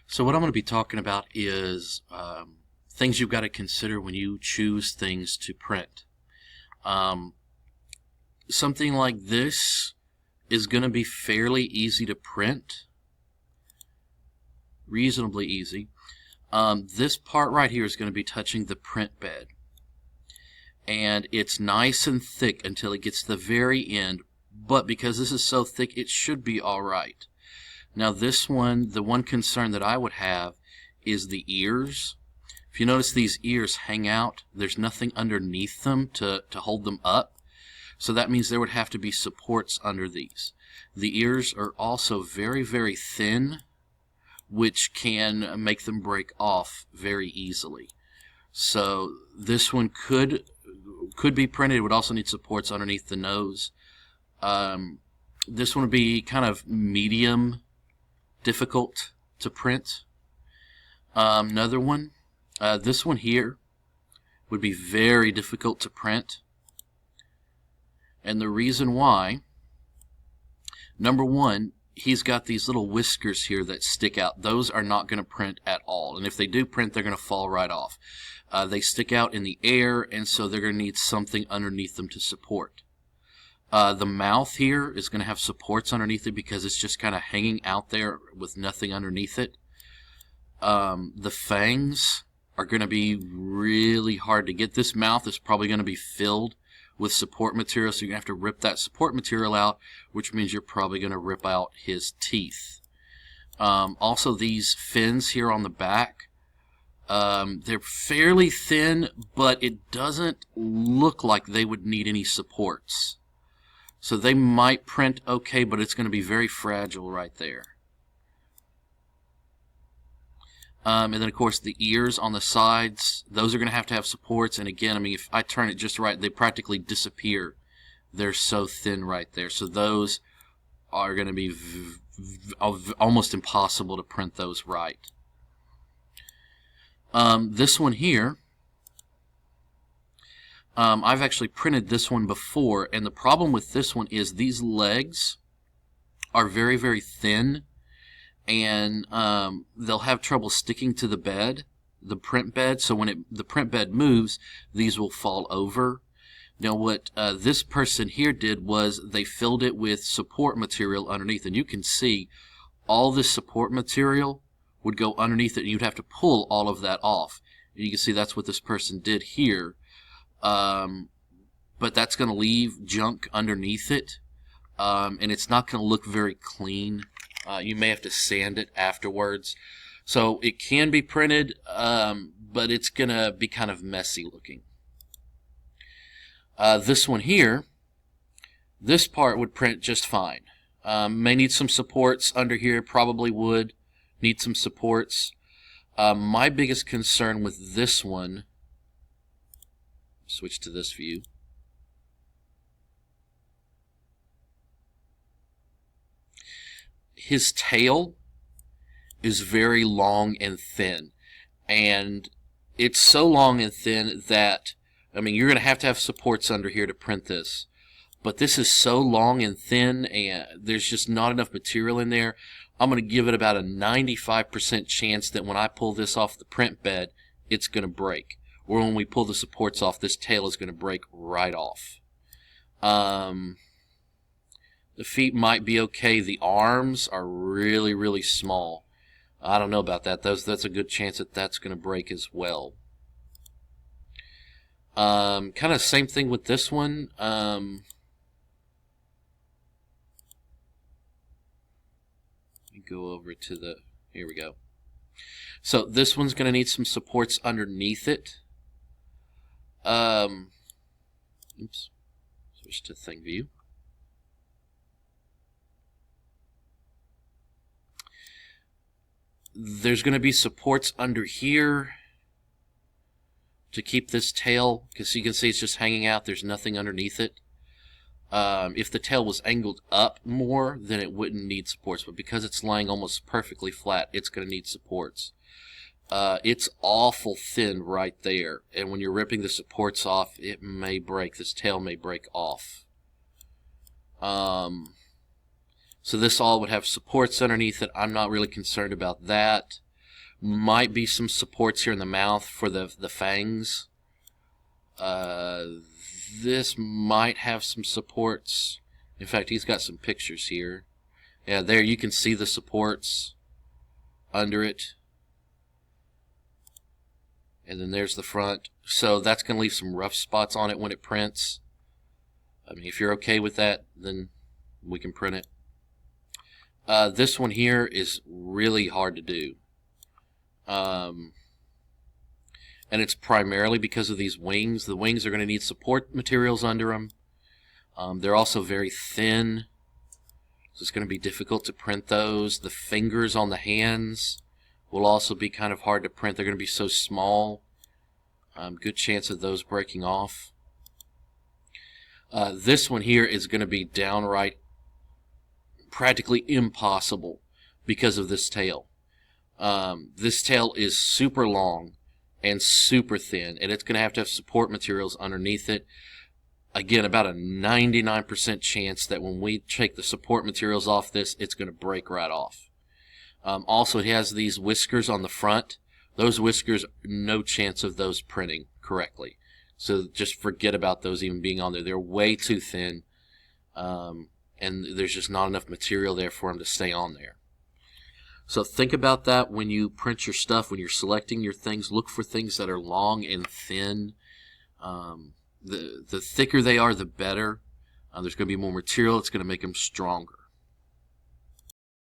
So what I'm going to be talking about is things you've got to consider when you choose things to print. Um, Something like this is going to be fairly easy to print, reasonably easy. This part right here is going to be touching the print bed, and it's nice and thick until it gets to the very end, but because this is so thick, it should be all right. Now this one, the one concern that I would have is the ears. If you notice, these ears hang out. There's nothing underneath them to hold them up. So that means there would have to be supports under these. The ears are also very, very thin, which can make them break off very easily. So this one could be printed. It would also need supports underneath the nose. This one would be kind of medium difficult to print. Another one, this one here would be very difficult to print. And the reason why, number one, he's got these little whiskers here that stick out. Those are not going to print at all. And if they do print, they're going to fall right off. They stick out in the air, and so they're going to need something underneath them to support. The mouth here is going to have supports underneath it because it's just kind of hanging out there with nothing underneath it. The fangs are going to be really hard to get. This mouth is probably going to be filled with support material, so you're going to have to rip that support material out, which means you're probably going to rip out his teeth. Also, these fins here on the back, they're fairly thin, but it doesn't look like they would need any supports. So they might print okay, but it's going to be very fragile right there. And then, of course, the ears on the sides, those are going to have supports. And again, I mean, if I turn it just right, they practically disappear. They're so thin right there. So those are going to be almost impossible to print those right. This one here, I've actually printed this one before, and the problem with this one is these legs are very, very thin, and they'll have trouble sticking to the bed, the print bed, so when the print bed moves, these will fall over. Now what this person here did was they filled it with support material underneath, and you can see all this support material would go underneath it, and you'd have to pull all of that off. And you can see that's what this person did here. But that's going to leave junk underneath it, and it's not going to look very clean. You may have to sand it afterwards. So it can be printed, but it's going to be kind of messy looking. This one here, this part would print just fine. May need some supports under here, probably would need some supports. My biggest concern with this one, switch to this view. His tail is very long and thin, and it's so long and thin that, I mean, you're going to have supports under here to print this, but this is so long and thin, and there's just not enough material in there. I'm going to give it about a 95% chance that when I pull this off the print bed, it's going to break. Or when we pull the supports off, this tail is going to break right off. The feet might be okay. The arms are really, really small. I don't know about that. That's a good chance that that's going to break as well. Kind of same thing with this one. Let me go over to the, here we go. So this one's going to need some supports underneath it. Oops, switch to thing view. There's going to be supports under here to keep this tail, because you can see it's just hanging out. There's nothing underneath it. If the tail was angled up more, then it wouldn't need supports, but because it's lying almost perfectly flat, it's going to need supports. It's awful thin right there, and when you're ripping the supports off, it may break. This tail may break off. So this all would have supports underneath it. I'm not really concerned about that. Might be some supports here in the mouth for the fangs. This might have some supports. In fact, he's got some pictures here. Yeah, there you can see the supports under it. And then there's the front. So that's going to leave some rough spots on it when it prints. I mean, if you're okay with that, then we can print it. This one here is really hard to do. And it's primarily because of these wings. The wings are going to need support materials under them. They're also very thin, so it's going to be difficult to print those. The fingers on the hands will also be kind of hard to print. They're going to be so small. Good chance of those breaking off. This one here is going to be downright practically impossible because of this tail. This tail is super long and super thin, and it's going to have support materials underneath it. Again, about a 99% chance that when we take the support materials off this, it's going to break right off. Also, it has these whiskers on the front. Those whiskers, no chance of those printing correctly. So just forget about those even being on there. They're way too thin, and there's just not enough material there for them to stay on there. So think about that when you print your stuff, when you're selecting your things. Look for things that are long and thin. The thicker they are, the better. There's going to be more material. It's going to make them stronger.